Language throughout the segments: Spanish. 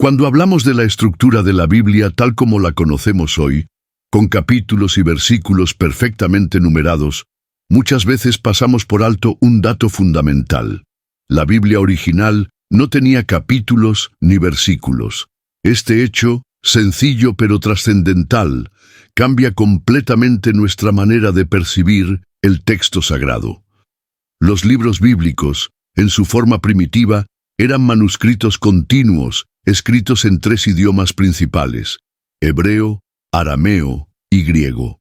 Cuando hablamos de la estructura de la Biblia tal como la conocemos hoy, con capítulos y versículos perfectamente numerados, muchas veces pasamos por alto un dato fundamental. La Biblia original no tenía capítulos ni versículos. Este hecho, sencillo pero trascendental, cambia completamente nuestra manera de percibir el texto sagrado. Los libros bíblicos, en su forma primitiva, eran manuscritos continuos, escritos en 3 idiomas principales: hebreo, arameo y griego.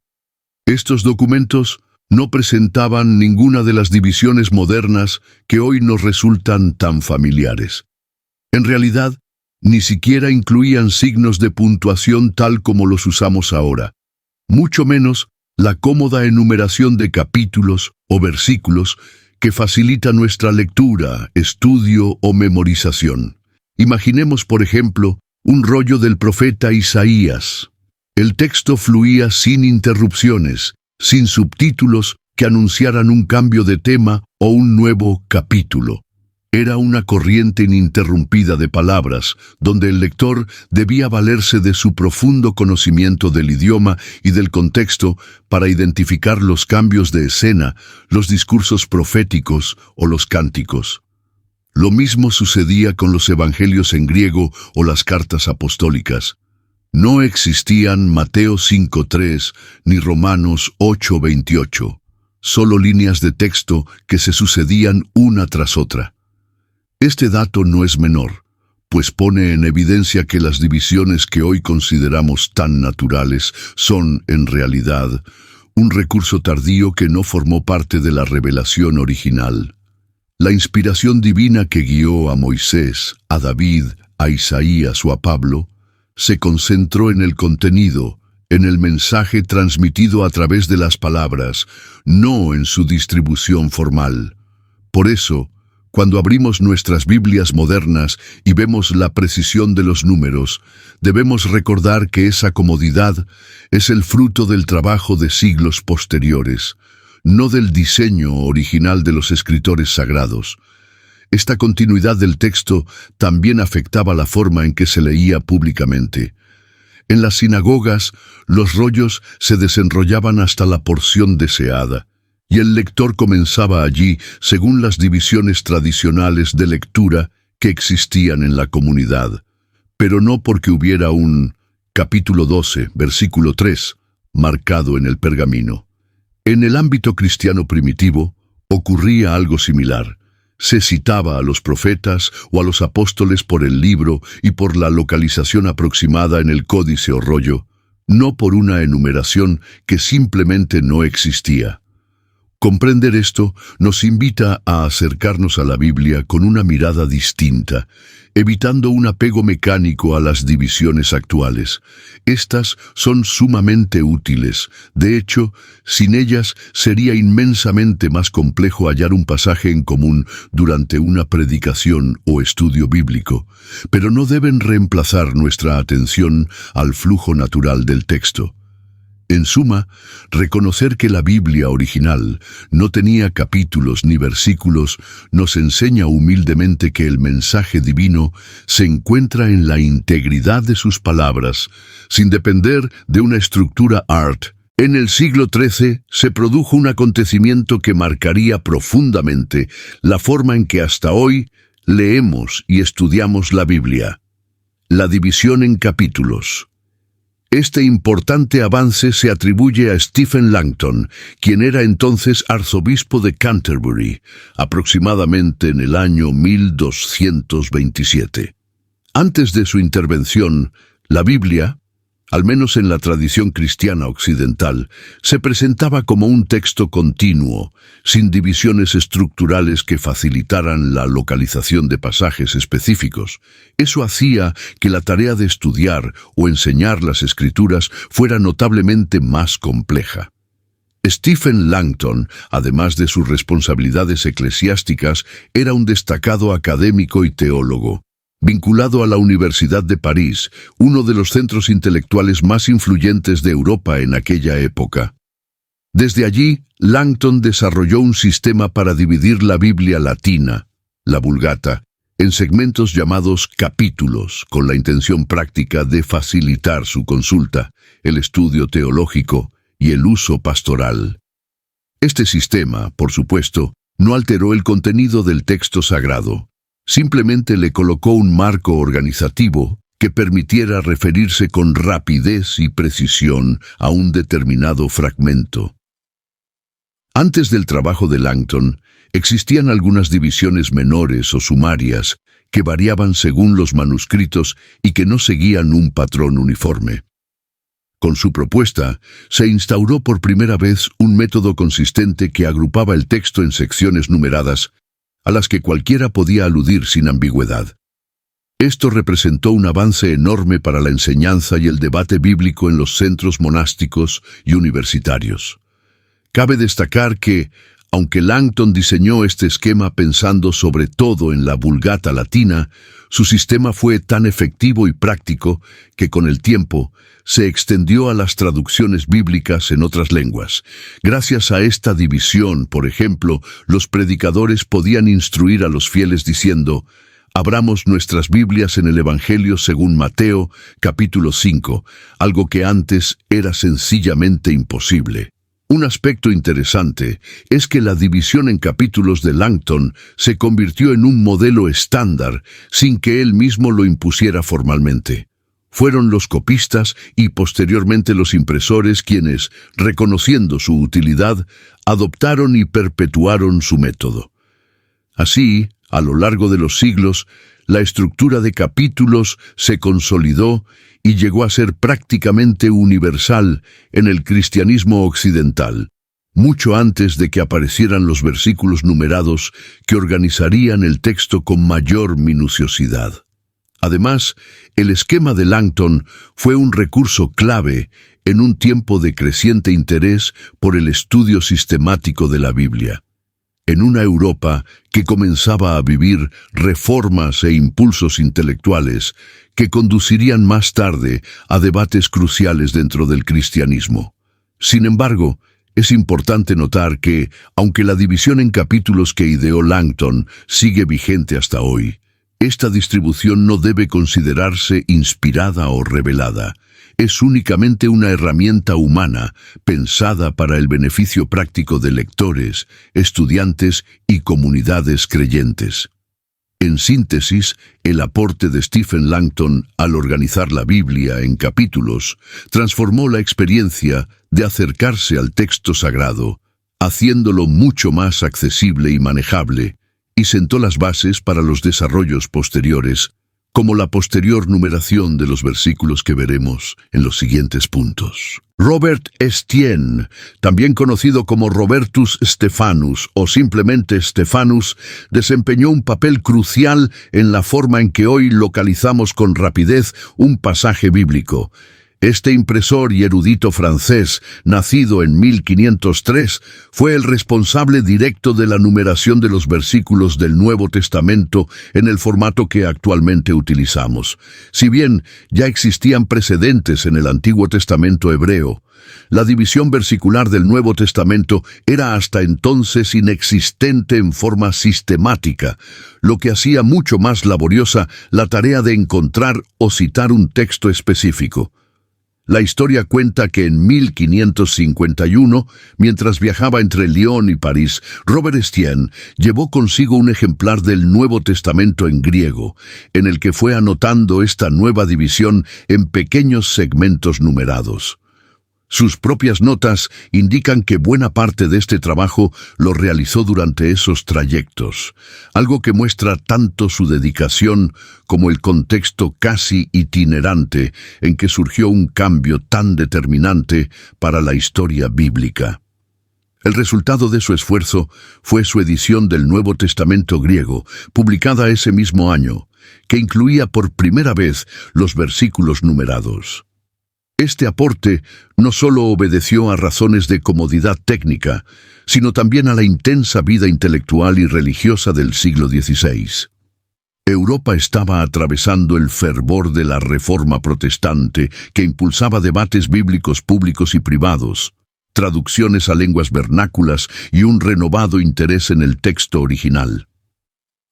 Estos documentos no presentaban ninguna de las divisiones modernas que hoy nos resultan tan familiares. En realidad, ni siquiera incluían signos de puntuación tal como los usamos ahora, mucho menos la cómoda enumeración de capítulos o versículos que facilita nuestra lectura, estudio o memorización. Imaginemos, por ejemplo, un rollo del profeta Isaías. El texto fluía sin interrupciones, sin subtítulos que anunciaran un cambio de tema o un nuevo capítulo. Era una corriente ininterrumpida de palabras, donde el lector debía valerse de su profundo conocimiento del idioma y del contexto para identificar los cambios de escena, los discursos proféticos o los cánticos. Lo mismo sucedía con los evangelios en griego o las cartas apostólicas. No existían Mateo 5:3 ni Romanos 8:28, solo líneas de texto que se sucedían una tras otra. Este dato no es menor, pues pone en evidencia que las divisiones que hoy consideramos tan naturales son, en realidad, un recurso tardío que no formó parte de la revelación original. La inspiración divina que guió a Moisés, a David, a Isaías o a Pablo, se concentró en el contenido, en el mensaje transmitido a través de las palabras, no en su distribución formal. Por eso, cuando abrimos nuestras Biblias modernas y vemos la precisión de los números, debemos recordar que esa comodidad es el fruto del trabajo de siglos posteriores, no del diseño original de los escritores sagrados. Esta continuidad del texto también afectaba la forma en que se leía públicamente. En las sinagogas, los rollos se desenrollaban hasta la porción deseada, y el lector comenzaba allí según las divisiones tradicionales de lectura que existían en la comunidad, pero no porque hubiera un capítulo 12, versículo 3, marcado en el pergamino. En el ámbito cristiano primitivo ocurría algo similar. Se citaba a los profetas o a los apóstoles por el libro y por la localización aproximada en el códice o rollo, no por una enumeración que simplemente no existía. Comprender esto nos invita a acercarnos a la Biblia con una mirada distinta, evitando un apego mecánico a las divisiones actuales. Estas son sumamente útiles. De hecho, sin ellas sería inmensamente más complejo hallar un pasaje en común durante una predicación o estudio bíblico, pero no deben reemplazar nuestra atención al flujo natural del texto. En suma, reconocer que la Biblia original no tenía capítulos ni versículos nos enseña humildemente que el mensaje divino se encuentra en la integridad de sus palabras, sin depender de una estructura art. En el siglo XIII se produjo un acontecimiento que marcaría profundamente la forma en que hasta hoy leemos y estudiamos la Biblia: la división en capítulos. Este importante avance se atribuye a Stephen Langton, quien era entonces arzobispo de Canterbury, aproximadamente en el año 1227. Antes de su intervención, la Biblia, al menos en la tradición cristiana occidental, se presentaba como un texto continuo, sin divisiones estructurales que facilitaran la localización de pasajes específicos. Eso hacía que la tarea de estudiar o enseñar las Escrituras fuera notablemente más compleja. Stephen Langton, además de sus responsabilidades eclesiásticas, era un destacado académico y teólogo. Vinculado a la Universidad de París, uno de los centros intelectuales más influyentes de Europa en aquella época. Desde allí, Langton desarrolló un sistema para dividir la Biblia latina, la Vulgata, en segmentos llamados capítulos, con la intención práctica de facilitar su consulta, el estudio teológico y el uso pastoral. Este sistema, por supuesto, no alteró el contenido del texto sagrado, simplemente le colocó un marco organizativo que permitiera referirse con rapidez y precisión a un determinado fragmento. Antes del trabajo de Langton, existían algunas divisiones menores o sumarias que variaban según los manuscritos y que no seguían un patrón uniforme. Con su propuesta, se instauró por primera vez un método consistente que agrupaba el texto en secciones numeradas, a las que cualquiera podía aludir sin ambigüedad. Esto representó un avance enorme para la enseñanza y el debate bíblico en los centros monásticos y universitarios. Cabe destacar que, aunque Langton diseñó este esquema pensando sobre todo en la Vulgata latina, su sistema fue tan efectivo y práctico que con el tiempo se extendió a las traducciones bíblicas en otras lenguas. Gracias a esta división, por ejemplo, los predicadores podían instruir a los fieles diciendo: abramos nuestras Biblias en el Evangelio según Mateo, capítulo 5, algo que antes era sencillamente imposible. Un aspecto interesante es que la división en capítulos de Langton se convirtió en un modelo estándar sin que él mismo lo impusiera formalmente. Fueron los copistas y posteriormente los impresores quienes, reconociendo su utilidad, adoptaron y perpetuaron su método. Así, a lo largo de los siglos, la estructura de capítulos se consolidó y llegó a ser prácticamente universal en el cristianismo occidental, mucho antes de que aparecieran los versículos numerados que organizarían el texto con mayor minuciosidad. Además, el esquema de Langton fue un recurso clave en un tiempo de creciente interés por el estudio sistemático de la Biblia. En una Europa que comenzaba a vivir reformas e impulsos intelectuales que conducirían más tarde a debates cruciales dentro del cristianismo. Sin embargo, es importante notar que, aunque la división en capítulos que ideó Langton sigue vigente hasta hoy, esta distribución no debe considerarse inspirada o revelada. Es únicamente una herramienta humana pensada para el beneficio práctico de lectores, estudiantes y comunidades creyentes. En síntesis, el aporte de Stephen Langton al organizar la Biblia en capítulos transformó la experiencia de acercarse al texto sagrado, haciéndolo mucho más accesible y manejable, y sentó las bases para los desarrollos posteriores, como la posterior numeración de los versículos que veremos en los siguientes puntos. Robert Estienne, también conocido como Robertus Stephanus o simplemente Stephanus, desempeñó un papel crucial en la forma en que hoy localizamos con rapidez un pasaje bíblico. Este impresor y erudito francés, nacido en 1503, fue el responsable directo de la numeración de los versículos del Nuevo Testamento en el formato que actualmente utilizamos. Si bien ya existían precedentes en el Antiguo Testamento hebreo, la división versicular del Nuevo Testamento era hasta entonces inexistente en forma sistemática, lo que hacía mucho más laboriosa la tarea de encontrar o citar un texto específico. La historia cuenta que en 1551, mientras viajaba entre Lyon y París, Robert Estienne llevó consigo un ejemplar del Nuevo Testamento en griego, en el que fue anotando esta nueva división en pequeños segmentos numerados. Sus propias notas indican que buena parte de este trabajo lo realizó durante esos trayectos, algo que muestra tanto su dedicación como el contexto casi itinerante en que surgió un cambio tan determinante para la historia bíblica. El resultado de su esfuerzo fue su edición del Nuevo Testamento griego, publicada ese mismo año, que incluía por primera vez los versículos numerados. Este aporte no solo obedeció a razones de comodidad técnica, sino también a la intensa vida intelectual y religiosa del siglo XVI. Europa estaba atravesando el fervor de la Reforma protestante que impulsaba debates bíblicos públicos y privados, traducciones a lenguas vernáculas y un renovado interés en el texto original.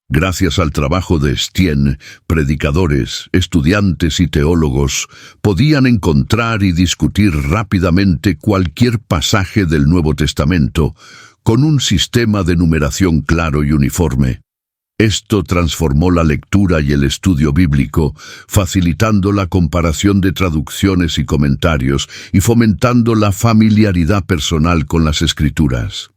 Gracias al trabajo de Estienne, predicadores, estudiantes y teólogos podían encontrar y discutir rápidamente cualquier pasaje del Nuevo Testamento con un sistema de numeración claro y uniforme. Esto transformó la lectura y el estudio bíblico, facilitando la comparación de traducciones y comentarios y fomentando la familiaridad personal con las Escrituras.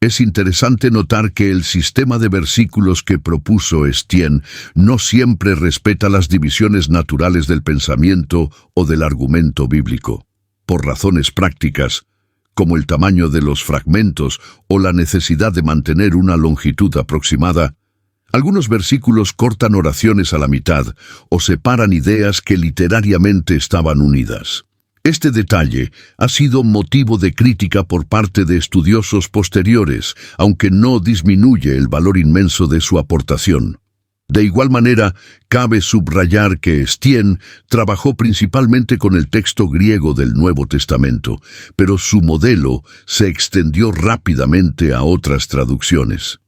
Es interesante notar que el sistema de versículos que propuso Estienne no siempre respeta las divisiones naturales del pensamiento o del argumento bíblico. Por razones prácticas, como el tamaño de los fragmentos o la necesidad de mantener una longitud aproximada, algunos versículos cortan oraciones a la mitad o separan ideas que literariamente estaban unidas. Este detalle ha sido motivo de crítica por parte de estudiosos posteriores, aunque no disminuye el valor inmenso de su aportación. De igual manera, cabe subrayar que Estienne trabajó principalmente con el texto griego del Nuevo Testamento, pero su modelo se extendió rápidamente a otras traducciones.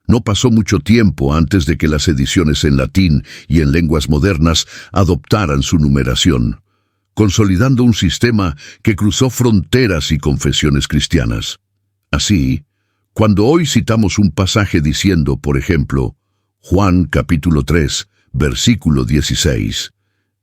No pasó mucho tiempo antes de que las ediciones en latín y en lenguas modernas adoptaran su numeración, consolidando un sistema que cruzó fronteras y confesiones cristianas. Así, cuando hoy citamos un pasaje diciendo, por ejemplo, Juan capítulo 3, versículo 16,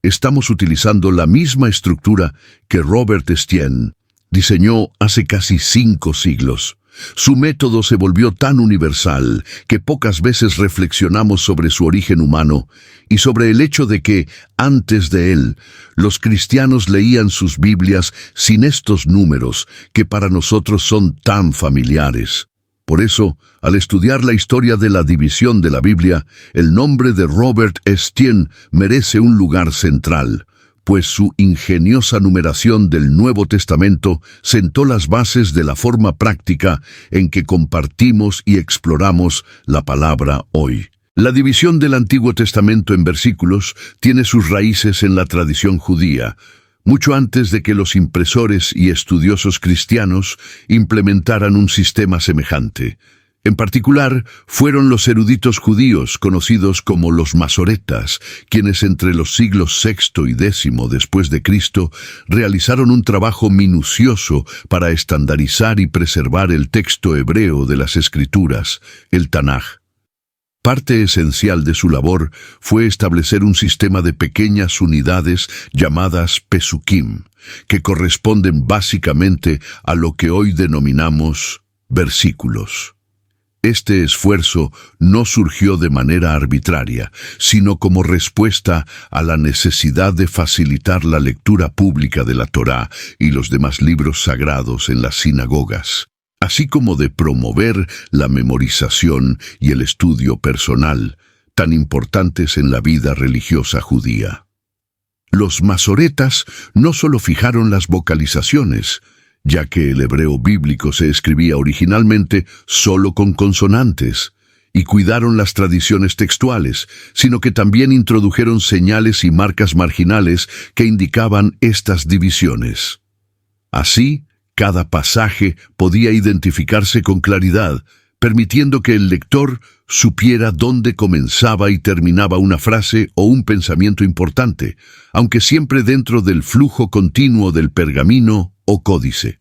estamos utilizando la misma estructura que Robert Estienne diseñó hace casi 5 siglos. Su método se volvió tan universal que pocas veces reflexionamos sobre su origen humano y sobre el hecho de que, antes de él, los cristianos leían sus Biblias sin estos números que para nosotros son tan familiares. Por eso, al estudiar la historia de la división de la Biblia, el nombre de Robert Estienne merece un lugar central, pues su ingeniosa numeración del Nuevo Testamento sentó las bases de la forma práctica en que compartimos y exploramos la palabra hoy. La división del Antiguo Testamento en versículos tiene sus raíces en la tradición judía, mucho antes de que los impresores y estudiosos cristianos implementaran un sistema semejante. En particular, fueron los eruditos judíos, conocidos como los masoretas, quienes entre los siglos VI y X después de Cristo realizaron un trabajo minucioso para estandarizar y preservar el texto hebreo de las Escrituras, el Tanaj. Parte esencial de su labor fue establecer un sistema de pequeñas unidades llamadas pesukim, que corresponden básicamente a lo que hoy denominamos versículos. Este esfuerzo no surgió de manera arbitraria, sino como respuesta a la necesidad de facilitar la lectura pública de la Torá y los demás libros sagrados en las sinagogas, así como de promover la memorización y el estudio personal, tan importantes en la vida religiosa judía. Los masoretas no solo fijaron las vocalizaciones, ya que el hebreo bíblico se escribía originalmente solo con consonantes, y cuidaron las tradiciones textuales, sino que también introdujeron señales y marcas marginales que indicaban estas divisiones. Así, cada pasaje podía identificarse con claridad, permitiendo que el lector supiera dónde comenzaba y terminaba una frase o un pensamiento importante, aunque siempre dentro del flujo continuo del pergamino o códice.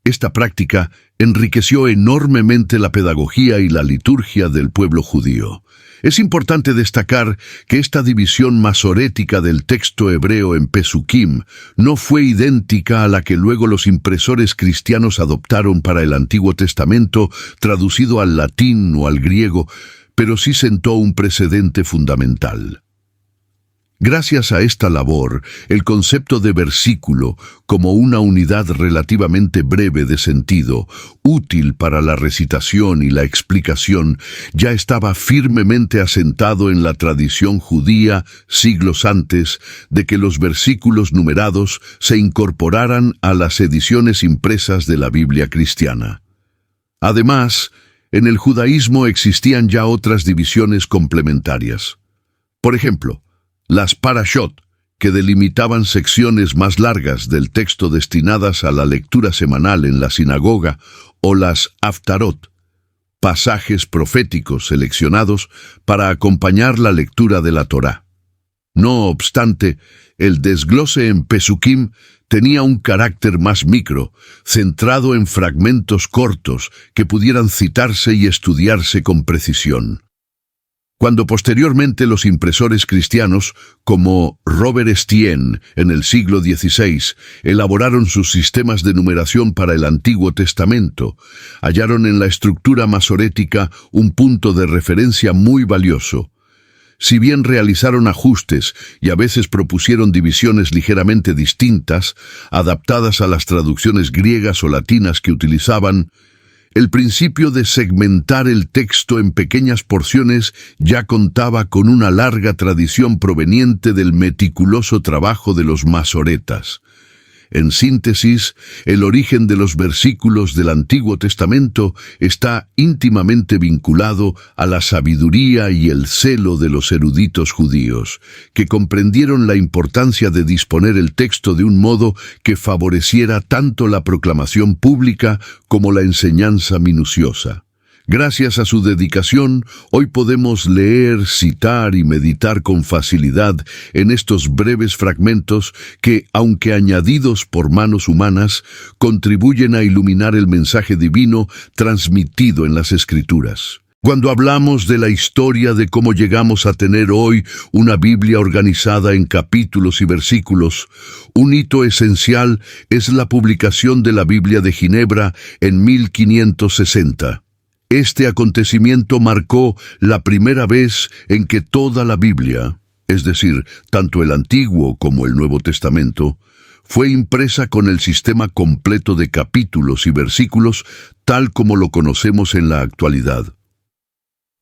Esta práctica enriqueció enormemente la pedagogía y la liturgia del pueblo judío. Es importante destacar que esta división masorética del texto hebreo en pesukim no fue idéntica a la que luego los impresores cristianos adoptaron para el Antiguo Testamento traducido al latín o al griego, pero sí sentó un precedente fundamental. Gracias a esta labor, el concepto de versículo, como una unidad relativamente breve de sentido, útil para la recitación y la explicación, ya estaba firmemente asentado en la tradición judía siglos antes de que los versículos numerados se incorporaran a las ediciones impresas de la Biblia cristiana. Además, en el judaísmo existían ya otras divisiones complementarias. Por ejemplo, las parashot, que delimitaban secciones más largas del texto destinadas a la lectura semanal en la sinagoga, o las haftarot, pasajes proféticos seleccionados para acompañar la lectura de la Torá. No obstante, el desglose en Pesukim tenía un carácter más micro, centrado en fragmentos cortos que pudieran citarse y estudiarse con precisión. Cuando posteriormente los impresores cristianos, como Robert Estienne en el siglo XVI, elaboraron sus sistemas de numeración para el Antiguo Testamento, hallaron en la estructura masorética un punto de referencia muy valioso. Si bien realizaron ajustes y a veces propusieron divisiones ligeramente distintas, adaptadas a las traducciones griegas o latinas que utilizaban, el principio de segmentar el texto en pequeñas porciones ya contaba con una larga tradición proveniente del meticuloso trabajo de los masoretas. En síntesis, el origen de los versículos del Antiguo Testamento está íntimamente vinculado a la sabiduría y el celo de los eruditos judíos, que comprendieron la importancia de disponer el texto de un modo que favoreciera tanto la proclamación pública como la enseñanza minuciosa. Gracias a su dedicación, hoy podemos leer, citar y meditar con facilidad en estos breves fragmentos que, aunque añadidos por manos humanas, contribuyen a iluminar el mensaje divino transmitido en las Escrituras. Cuando hablamos de la historia de cómo llegamos a tener hoy una Biblia organizada en capítulos y versículos, un hito esencial es la publicación de la Biblia de Ginebra en 1560. Este acontecimiento marcó la primera vez en que toda la Biblia, es decir, tanto el Antiguo como el Nuevo Testamento, fue impresa con el sistema completo de capítulos y versículos tal como lo conocemos en la actualidad.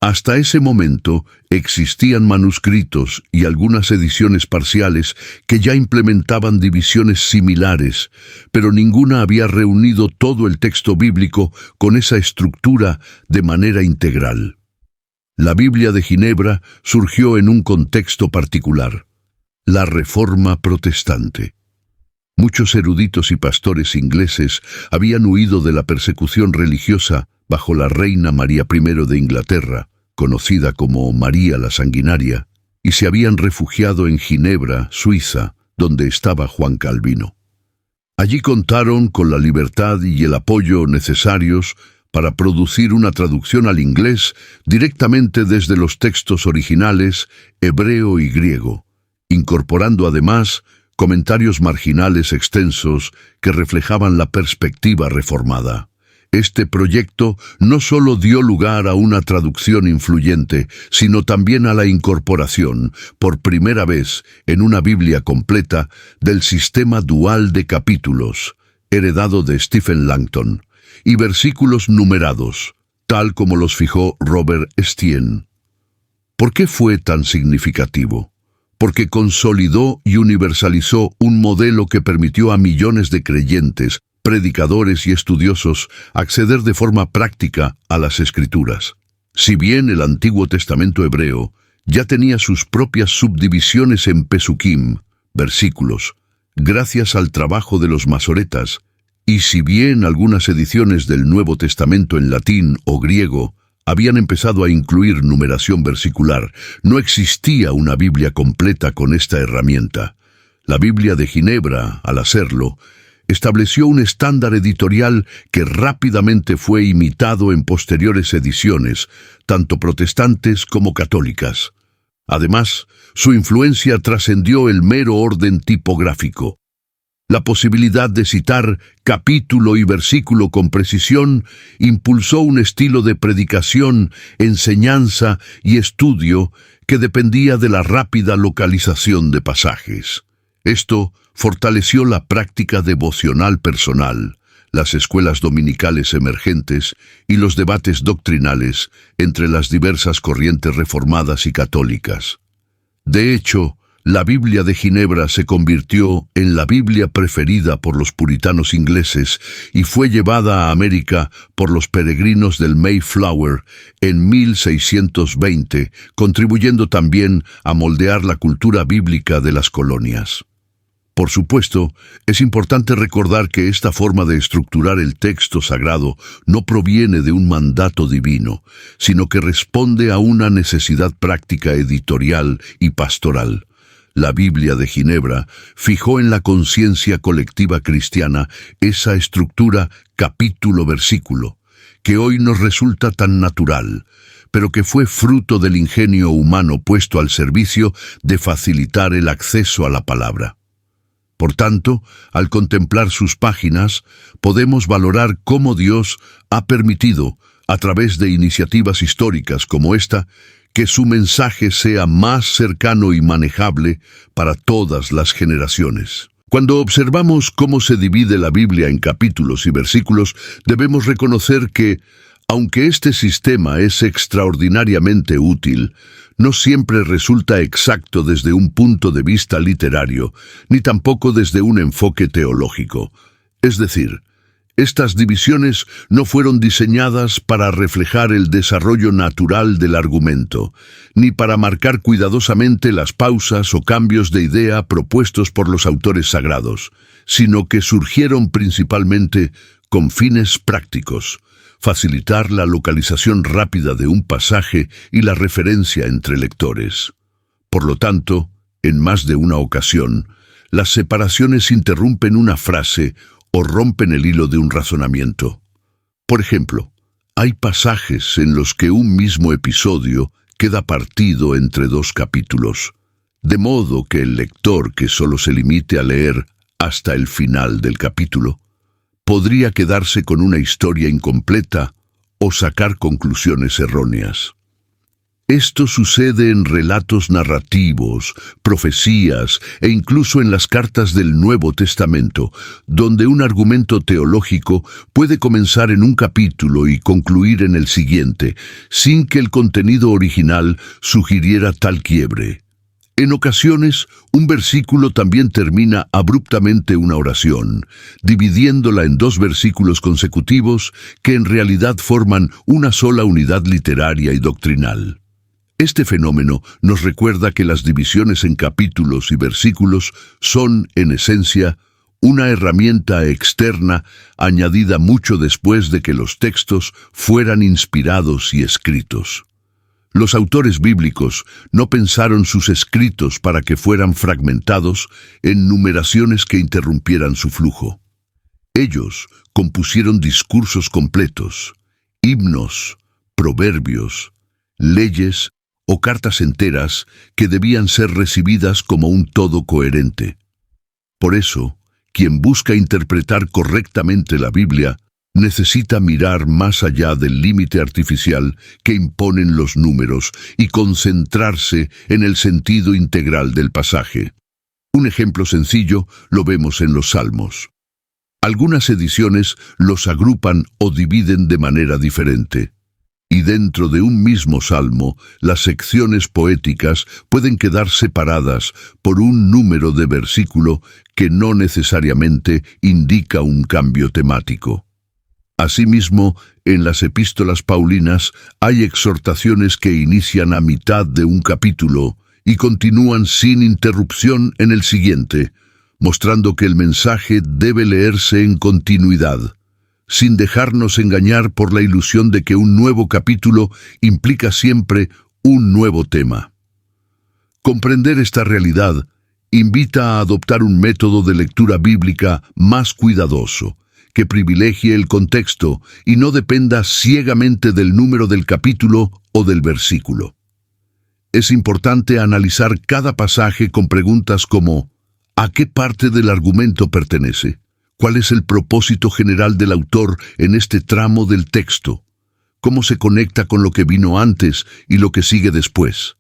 Hasta ese momento existían manuscritos y algunas ediciones parciales que ya implementaban divisiones similares, pero ninguna había reunido todo el texto bíblico con esa estructura de manera integral. La Biblia de Ginebra surgió en un contexto particular: la Reforma Protestante. Muchos eruditos y pastores ingleses habían huido de la persecución religiosa bajo la reina María I de Inglaterra, conocida como María la Sanguinaria, y se habían refugiado en Ginebra, Suiza, donde estaba Juan Calvino. Allí contaron con la libertad y el apoyo necesarios para producir una traducción al inglés directamente desde los textos originales, hebreo y griego, incorporando además comentarios marginales extensos que reflejaban la perspectiva reformada. Este proyecto no solo dio lugar a una traducción influyente, sino también a la incorporación, por primera vez en una Biblia completa, del sistema dual de capítulos, heredado de Stephen Langton, y versículos numerados, tal como los fijó Robert Estienne. ¿Por qué fue tan significativo? Porque consolidó y universalizó un modelo que permitió a millones de creyentes, predicadores y estudiosos acceder de forma práctica a las Escrituras. Si bien el Antiguo Testamento hebreo ya tenía sus propias subdivisiones en Pesukim, versículos, gracias al trabajo de los masoretas, y si bien algunas ediciones del Nuevo Testamento en latín o griego habían empezado a incluir numeración versicular, no existía una Biblia completa con esta herramienta. La Biblia de Ginebra, al hacerlo, estableció un estándar editorial que rápidamente fue imitado en posteriores ediciones, tanto protestantes como católicas. Además, su influencia trascendió el mero orden tipográfico. La posibilidad de citar capítulo y versículo con precisión impulsó un estilo de predicación, enseñanza y estudio que dependía de la rápida localización de pasajes. Esto fortaleció la práctica devocional personal, las escuelas dominicales emergentes y los debates doctrinales entre las diversas corrientes reformadas y católicas. De hecho, la Biblia de Ginebra se convirtió en la Biblia preferida por los puritanos ingleses y fue llevada a América por los peregrinos del Mayflower en 1620, contribuyendo también a moldear la cultura bíblica de las colonias. Por supuesto, es importante recordar que esta forma de estructurar el texto sagrado no proviene de un mandato divino, sino que responde a una necesidad práctica editorial y pastoral. La Biblia de Ginebra fijó en la conciencia colectiva cristiana esa estructura capítulo-versículo, que hoy nos resulta tan natural, pero que fue fruto del ingenio humano puesto al servicio de facilitar el acceso a la palabra. Por tanto, al contemplar sus páginas, podemos valorar cómo Dios ha permitido, a través de iniciativas históricas como esta, que su mensaje sea más cercano y manejable para todas las generaciones. Cuando observamos cómo se divide la Biblia en capítulos y versículos, debemos reconocer que, aunque este sistema es extraordinariamente útil, no siempre resulta exacto desde un punto de vista literario, ni tampoco desde un enfoque teológico. Es decir, estas divisiones no fueron diseñadas para reflejar el desarrollo natural del argumento, ni para marcar cuidadosamente las pausas o cambios de idea propuestos por los autores sagrados, sino que surgieron principalmente con fines prácticos: facilitar la localización rápida de un pasaje y la referencia entre lectores. Por lo tanto, en más de una ocasión, las separaciones interrumpen una frase o rompen el hilo de un razonamiento. Por ejemplo, hay pasajes en los que un mismo episodio queda partido entre dos capítulos, de modo que el lector que solo se limite a leer hasta el final del capítulo podría quedarse con una historia incompleta o sacar conclusiones erróneas. Esto sucede en relatos narrativos, profecías e incluso en las cartas del Nuevo Testamento, donde un argumento teológico puede comenzar en un capítulo y concluir en el siguiente, sin que el contenido original sugiriera tal quiebre. En ocasiones, un versículo también termina abruptamente una oración, dividiéndola en dos versículos consecutivos que en realidad forman una sola unidad literaria y doctrinal. Este fenómeno nos recuerda que las divisiones en capítulos y versículos son, en esencia, una herramienta externa añadida mucho después de que los textos fueran inspirados y escritos. Los autores bíblicos no pensaron sus escritos para que fueran fragmentados en numeraciones que interrumpieran su flujo. Ellos compusieron discursos completos, himnos, proverbios, leyes o cartas enteras que debían ser recibidas como un todo coherente. Por eso, quien busca interpretar correctamente la Biblia necesita mirar más allá del límite artificial que imponen los números y concentrarse en el sentido integral del pasaje. Un ejemplo sencillo lo vemos en los Salmos. Algunas ediciones los agrupan o dividen de manera diferente. Y dentro de un mismo salmo, las secciones poéticas pueden quedar separadas por un número de versículo que no necesariamente indica un cambio temático. Asimismo, en las epístolas paulinas hay exhortaciones que inician a mitad de un capítulo y continúan sin interrupción en el siguiente, mostrando que el mensaje debe leerse en continuidad, sin dejarnos engañar por la ilusión de que un nuevo capítulo implica siempre un nuevo tema. Comprender esta realidad invita a adoptar un método de lectura bíblica más cuidadoso, que privilegie el contexto y no dependa ciegamente del número del capítulo o del versículo. Es importante analizar cada pasaje con preguntas como: ¿a qué parte del argumento pertenece? ¿Cuál es el propósito general del autor en este tramo del texto? ¿Cómo se conecta con lo que vino antes y lo que sigue después?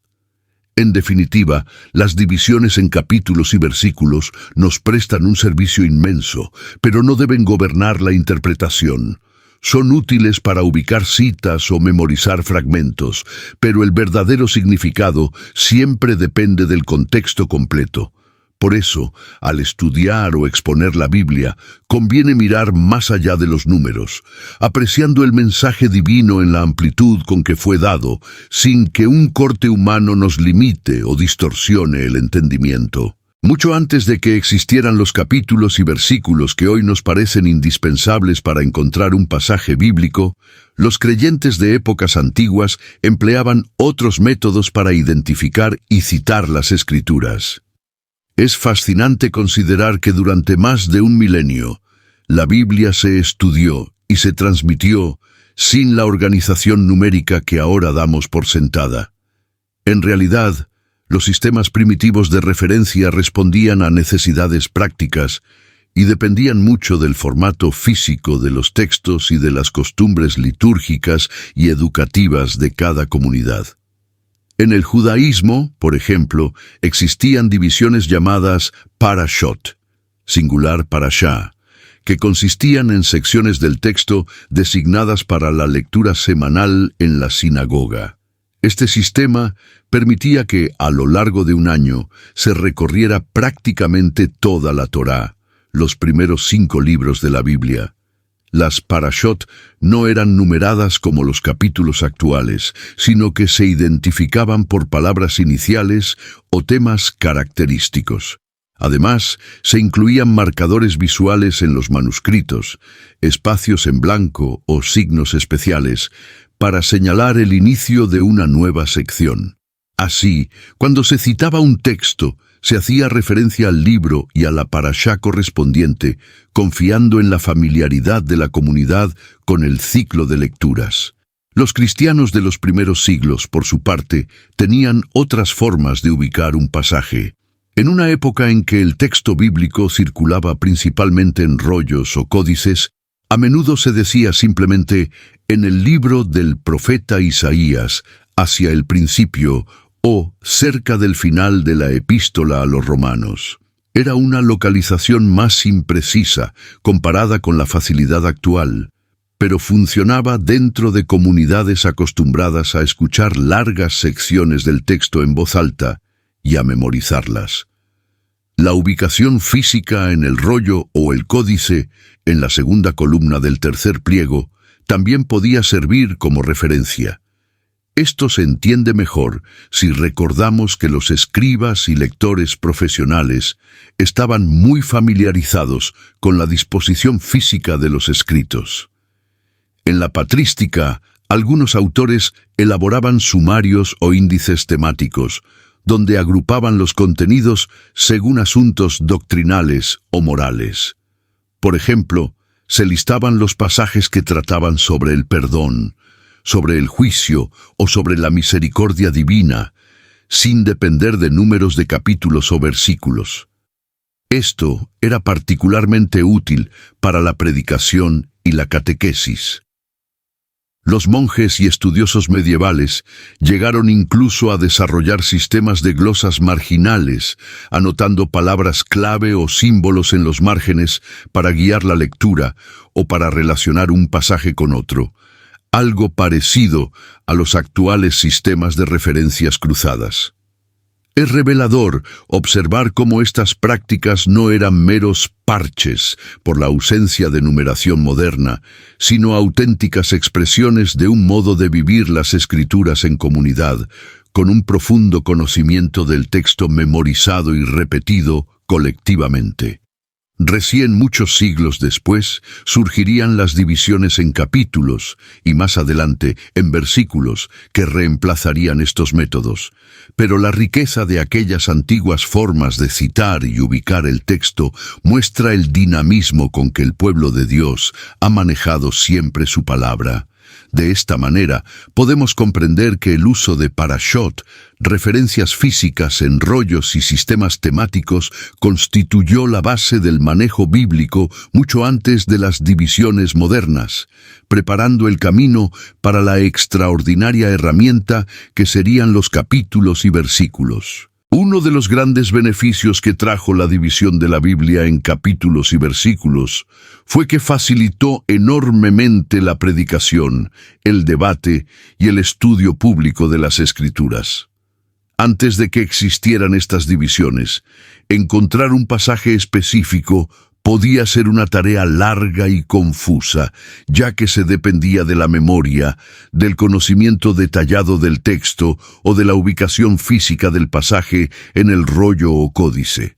En definitiva, las divisiones en capítulos y versículos nos prestan un servicio inmenso, pero no deben gobernar la interpretación. Son útiles para ubicar citas o memorizar fragmentos, pero el verdadero significado siempre depende del contexto completo. Por eso, al estudiar o exponer la Biblia, conviene mirar más allá de los números, apreciando el mensaje divino en la amplitud con que fue dado, sin que un corte humano nos limite o distorsione el entendimiento. Mucho antes de que existieran los capítulos y versículos que hoy nos parecen indispensables para encontrar un pasaje bíblico, los creyentes de épocas antiguas empleaban otros métodos para identificar y citar las Escrituras. Es fascinante considerar que durante más de un milenio, la Biblia se estudió y se transmitió sin la organización numérica que ahora damos por sentada. En realidad, los sistemas primitivos de referencia respondían a necesidades prácticas y dependían mucho del formato físico de los textos y de las costumbres litúrgicas y educativas de cada comunidad. En el judaísmo, por ejemplo, existían divisiones llamadas parashot, singular parashá, que consistían en secciones del texto designadas para la lectura semanal en la sinagoga. Este sistema permitía que, a lo largo de un año, se recorriera prácticamente toda la Torá, los primeros 5 libros de la Biblia. Las parashot no eran numeradas como los capítulos actuales, sino que se identificaban por palabras iniciales o temas característicos. Además, se incluían marcadores visuales en los manuscritos, espacios en blanco o signos especiales, para señalar el inicio de una nueva sección. Así, cuando se citaba un texto, se hacía referencia al libro y a la parashá correspondiente, confiando en la familiaridad de la comunidad con el ciclo de lecturas. Los cristianos de los primeros siglos, por su parte, tenían otras formas de ubicar un pasaje. En una época en que el texto bíblico circulaba principalmente en rollos o códices, a menudo se decía simplemente en el libro del profeta Isaías, hacia el principio o cerca del final de la epístola a los romanos. Era una localización más imprecisa comparada con la facilidad actual, pero funcionaba dentro de comunidades acostumbradas a escuchar largas secciones del texto en voz alta y a memorizarlas. La ubicación física en el rollo o el códice, en la segunda columna del tercer pliego, también podía servir como referencia. Esto se entiende mejor si recordamos que los escribas y lectores profesionales estaban muy familiarizados con la disposición física de los escritos. En la patrística, algunos autores elaboraban sumarios o índices temáticos, donde agrupaban los contenidos según asuntos doctrinales o morales. Por ejemplo, se listaban los pasajes que trataban sobre el perdón, sobre el juicio o sobre la misericordia divina, sin depender de números de capítulos o versículos. Esto era particularmente útil para la predicación y la catequesis. Los monjes y estudiosos medievales llegaron incluso a desarrollar sistemas de glosas marginales, anotando palabras clave o símbolos en los márgenes para guiar la lectura o para relacionar un pasaje con otro, algo parecido a los actuales sistemas de referencias cruzadas. Es revelador observar cómo estas prácticas no eran meros parches por la ausencia de numeración moderna, sino auténticas expresiones de un modo de vivir las Escrituras en comunidad, con un profundo conocimiento del texto memorizado y repetido colectivamente. Recién muchos siglos después surgirían las divisiones en capítulos y más adelante en versículos que reemplazarían estos métodos. Pero la riqueza de aquellas antiguas formas de citar y ubicar el texto muestra el dinamismo con que el pueblo de Dios ha manejado siempre su palabra. De esta manera, podemos comprender que el uso de parashot, referencias físicas en rollos y sistemas temáticos, constituyó la base del manejo bíblico mucho antes de las divisiones modernas, preparando el camino para la extraordinaria herramienta que serían los capítulos y versículos. Uno de los grandes beneficios que trajo la división de la Biblia en capítulos y versículos fue que facilitó enormemente la predicación, el debate y el estudio público de las Escrituras. Antes de que existieran estas divisiones, encontrar un pasaje específico podía ser una tarea larga y confusa, ya que se dependía de la memoria, del conocimiento detallado del texto o de la ubicación física del pasaje en el rollo o códice.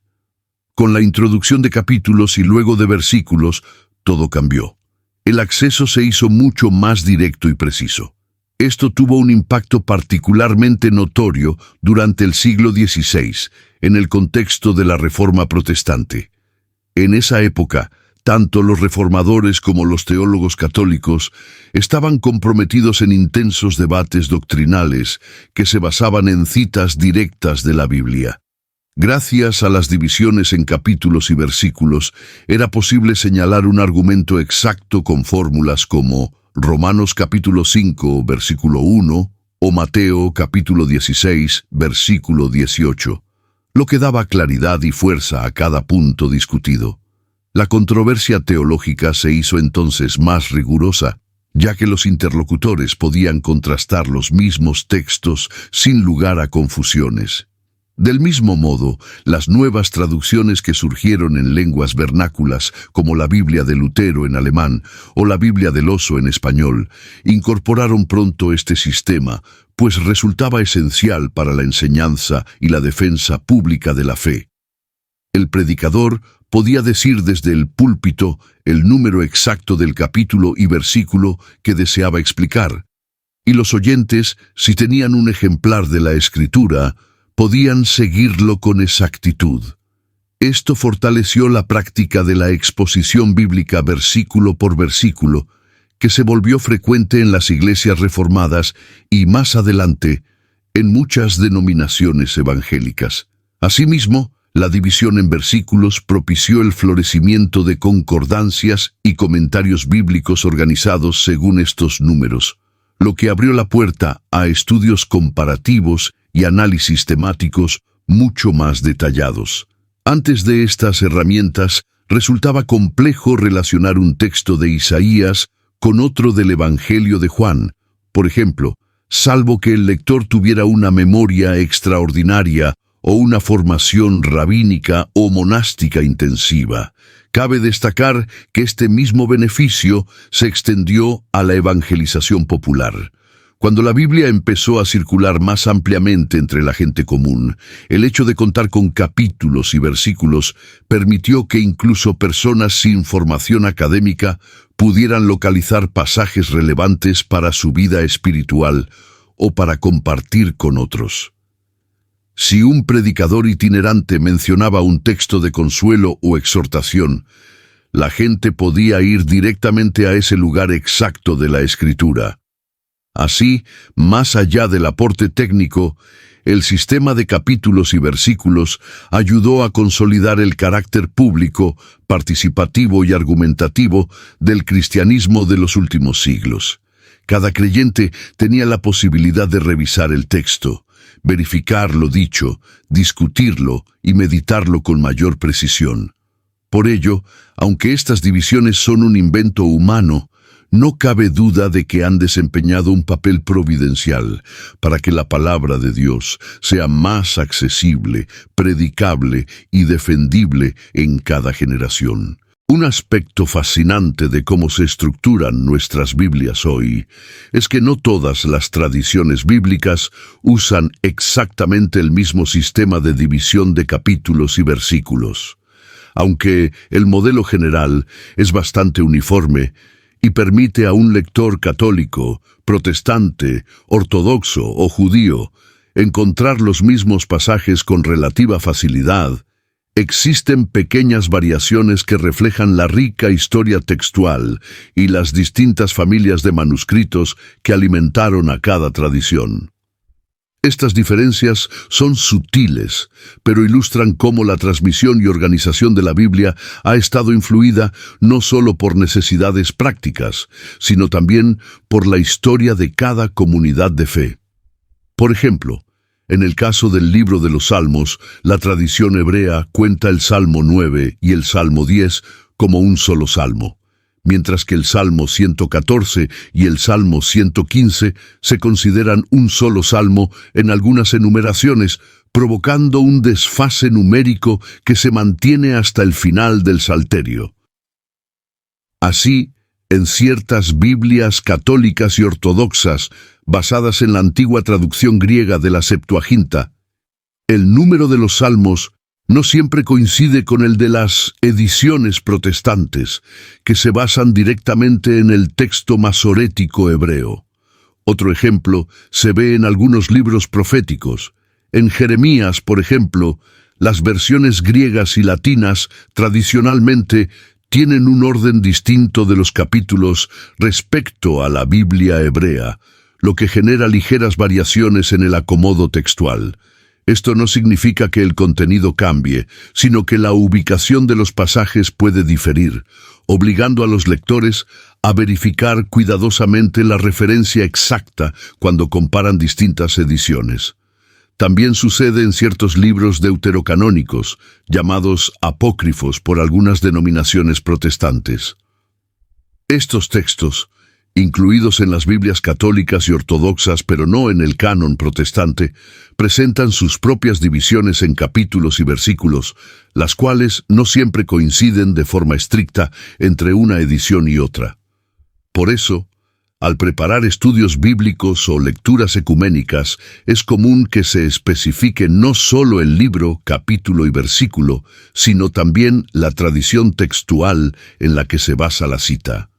Con la introducción de capítulos y luego de versículos, todo cambió. El acceso se hizo mucho más directo y preciso. Esto tuvo un impacto particularmente notorio durante el siglo XVI, en el contexto de la Reforma Protestante. En esa época, tanto los reformadores como los teólogos católicos estaban comprometidos en intensos debates doctrinales que se basaban en citas directas de la Biblia. Gracias a las divisiones en capítulos y versículos, era posible señalar un argumento exacto con fórmulas como Romanos capítulo 5, versículo 1, o Mateo capítulo 16, versículo 18, lo que daba claridad y fuerza a cada punto discutido. La controversia teológica se hizo entonces más rigurosa, ya que los interlocutores podían contrastar los mismos textos sin lugar a confusiones. Del mismo modo, las nuevas traducciones que surgieron en lenguas vernáculas, como la Biblia de Lutero en alemán o la Biblia del Oso en español, incorporaron pronto este sistema, pues resultaba esencial para la enseñanza y la defensa pública de la fe. El predicador podía decir desde el púlpito el número exacto del capítulo y versículo que deseaba explicar, y los oyentes, si tenían un ejemplar de la Escritura, podían seguirlo con exactitud. Esto fortaleció la práctica de la exposición bíblica versículo por versículo, que se volvió frecuente en las iglesias reformadas y más adelante en muchas denominaciones evangélicas. Asimismo, la división en versículos propició el florecimiento de concordancias y comentarios bíblicos organizados según estos números, lo que abrió la puerta a estudios comparativos y análisis temáticos mucho más detallados. Antes de estas herramientas, resultaba complejo relacionar un texto de Isaías con otro del Evangelio de Juan, por ejemplo, salvo que el lector tuviera una memoria extraordinaria o una formación rabínica o monástica intensiva. Cabe destacar que este mismo beneficio se extendió a la evangelización popular. Cuando la Biblia empezó a circular más ampliamente entre la gente común, el hecho de contar con capítulos y versículos permitió que incluso personas sin formación académica pudieran localizar pasajes relevantes para su vida espiritual o para compartir con otros. Si un predicador itinerante mencionaba un texto de consuelo o exhortación, la gente podía ir directamente a ese lugar exacto de la Escritura. Así, más allá del aporte técnico, el sistema de capítulos y versículos ayudó a consolidar el carácter público, participativo y argumentativo del cristianismo de los últimos siglos. Cada creyente tenía la posibilidad de revisar el texto, verificar lo dicho, discutirlo y meditarlo con mayor precisión. Por ello, aunque estas divisiones son un invento humano, no cabe duda de que han desempeñado un papel providencial para que la palabra de Dios sea más accesible, predicable y defendible en cada generación. Un aspecto fascinante de cómo se estructuran nuestras Biblias hoy es que no todas las tradiciones bíblicas usan exactamente el mismo sistema de división de capítulos y versículos. Aunque el modelo general es bastante uniforme y permite a un lector católico, protestante, ortodoxo o judío encontrar los mismos pasajes con relativa facilidad, existen pequeñas variaciones que reflejan la rica historia textual y las distintas familias de manuscritos que alimentaron a cada tradición. Estas diferencias son sutiles, pero ilustran cómo la transmisión y organización de la Biblia ha estado influida no solo por necesidades prácticas, sino también por la historia de cada comunidad de fe. Por ejemplo, en el caso del libro de los Salmos, la tradición hebrea cuenta el Salmo 9 y el Salmo 10 como un solo salmo, mientras que el Salmo 114 y el Salmo 115 se consideran un solo salmo en algunas enumeraciones, provocando un desfase numérico que se mantiene hasta el final del Salterio. Así, en ciertas Biblias católicas y ortodoxas, basadas en la antigua traducción griega de la Septuaginta, el número de los salmos no siempre coincide con el de las ediciones protestantes, que se basan directamente en el texto masorético hebreo. Otro ejemplo se ve en algunos libros proféticos. En Jeremías, por ejemplo, las versiones griegas y latinas tradicionalmente tienen un orden distinto de los capítulos respecto a la Biblia hebrea, lo que genera ligeras variaciones en el acomodo textual. Esto no significa que el contenido cambie, sino que la ubicación de los pasajes puede diferir, obligando a los lectores a verificar cuidadosamente la referencia exacta cuando comparan distintas ediciones. También sucede en ciertos libros deuterocanónicos, llamados apócrifos por algunas denominaciones protestantes. Estos textos, incluidos en las Biblias católicas y ortodoxas pero no en el canon protestante, presentan sus propias divisiones en capítulos y versículos, las cuales no siempre coinciden de forma estricta entre una edición y otra. Por eso, al preparar estudios bíblicos o lecturas ecuménicas, es común que se especifique no solo el libro, capítulo y versículo, sino también la tradición textual en la que se basa la cita.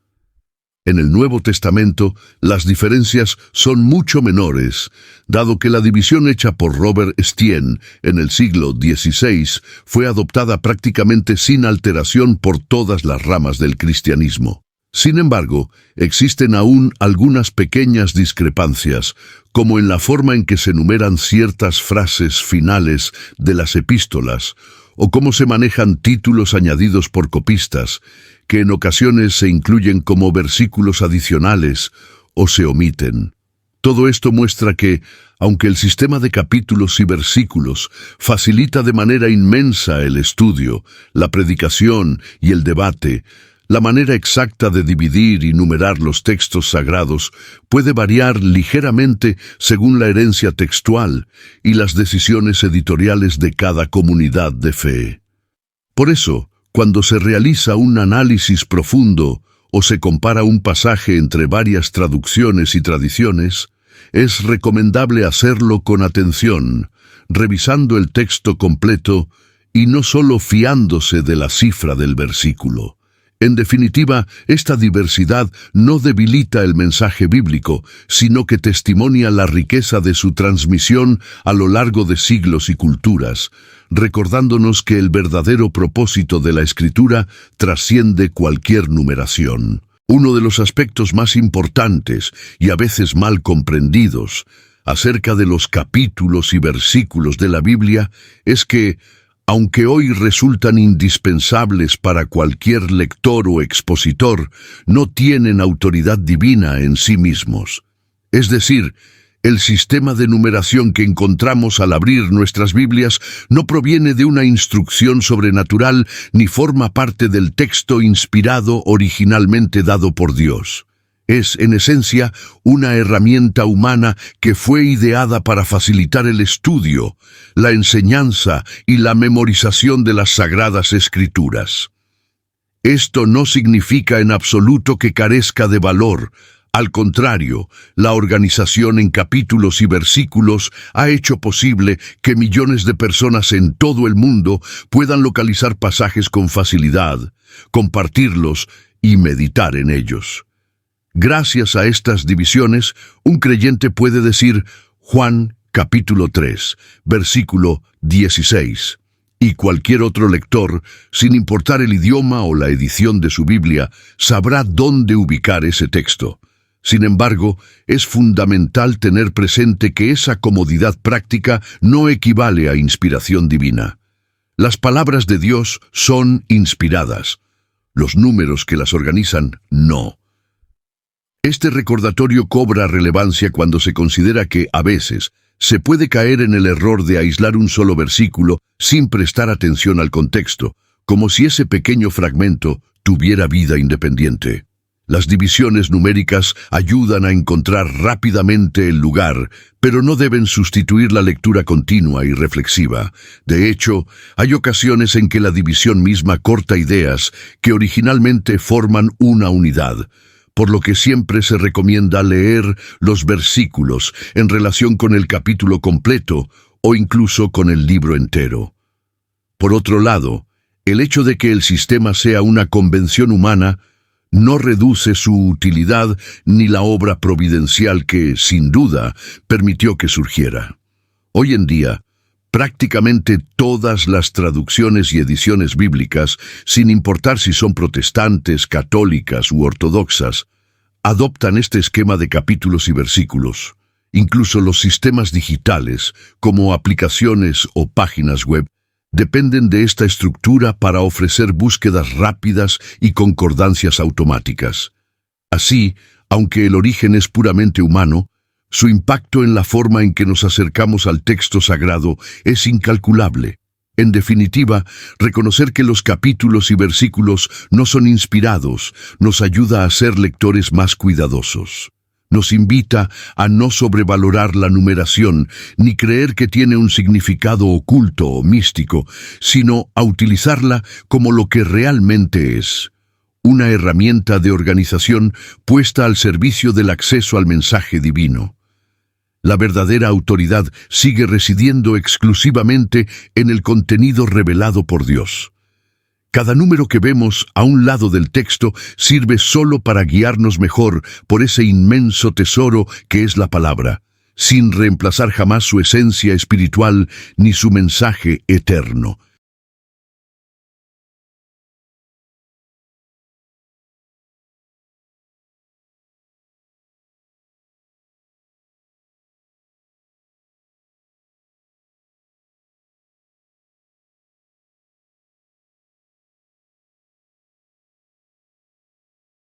En el Nuevo Testamento, las diferencias son mucho menores, dado que la división hecha por Robert Estienne en el siglo XVI fue adoptada prácticamente sin alteración por todas las ramas del cristianismo. Sin embargo, existen aún algunas pequeñas discrepancias, como en la forma en que se numeran ciertas frases finales de las epístolas, o cómo se manejan títulos añadidos por copistas, que en ocasiones se incluyen como versículos adicionales o se omiten. Todo esto muestra que, aunque el sistema de capítulos y versículos facilita de manera inmensa el estudio, la predicación y el debate, la manera exacta de dividir y numerar los textos sagrados puede variar ligeramente según la herencia textual y las decisiones editoriales de cada comunidad de fe. Por eso, cuando se realiza un análisis profundo o se compara un pasaje entre varias traducciones y tradiciones, es recomendable hacerlo con atención, revisando el texto completo y no solo fiándose de la cifra del versículo. En definitiva, esta diversidad no debilita el mensaje bíblico, sino que testimonia la riqueza de su transmisión a lo largo de siglos y culturas, recordándonos que el verdadero propósito de la Escritura trasciende cualquier numeración. Uno de los aspectos más importantes y a veces mal comprendidos acerca de los capítulos y versículos de la Biblia es que, aunque hoy resultan indispensables para cualquier lector o expositor, no tienen autoridad divina en sí mismos. Es decir, el sistema de numeración que encontramos al abrir nuestras Biblias no proviene de una instrucción sobrenatural ni forma parte del texto inspirado originalmente dado por Dios. Es, en esencia, una herramienta humana que fue ideada para facilitar el estudio, la enseñanza y la memorización de las Sagradas Escrituras. Esto no significa en absoluto que carezca de valor. Al contrario, la organización en capítulos y versículos ha hecho posible que millones de personas en todo el mundo puedan localizar pasajes con facilidad, compartirlos y meditar en ellos. Gracias a estas divisiones, un creyente puede decir Juan capítulo 3, versículo 16, y cualquier otro lector, sin importar el idioma o la edición de su Biblia, sabrá dónde ubicar ese texto. Sin embargo, es fundamental tener presente que esa comodidad práctica no equivale a inspiración divina. Las palabras de Dios son inspiradas. Los números que las organizan, no. Este recordatorio cobra relevancia cuando se considera que, a veces, se puede caer en el error de aislar un solo versículo sin prestar atención al contexto, como si ese pequeño fragmento tuviera vida independiente. Las divisiones numéricas ayudan a encontrar rápidamente el lugar, pero no deben sustituir la lectura continua y reflexiva. De hecho, hay ocasiones en que la división misma corta ideas que originalmente forman una unidad, por lo que siempre se recomienda leer los versículos en relación con el capítulo completo o incluso con el libro entero. Por otro lado, el hecho de que el sistema sea una convención humana no reduce su utilidad ni la obra providencial que, sin duda, permitió que surgiera. Hoy en día, prácticamente todas las traducciones y ediciones bíblicas, sin importar si son protestantes, católicas u ortodoxas, adoptan este esquema de capítulos y versículos. Incluso los sistemas digitales, como aplicaciones o páginas web, dependen de esta estructura para ofrecer búsquedas rápidas y concordancias automáticas. Así, aunque el origen es puramente humano, su impacto en la forma en que nos acercamos al texto sagrado es incalculable. En definitiva, reconocer que los capítulos y versículos no son inspirados nos ayuda a ser lectores más cuidadosos. Nos invita a no sobrevalorar la numeración ni creer que tiene un significado oculto o místico, sino a utilizarla como lo que realmente es: una herramienta de organización puesta al servicio del acceso al mensaje divino. La verdadera autoridad sigue residiendo exclusivamente en el contenido revelado por Dios. Cada número que vemos a un lado del texto sirve solo para guiarnos mejor por ese inmenso tesoro que es la palabra, sin reemplazar jamás su esencia espiritual ni su mensaje eterno.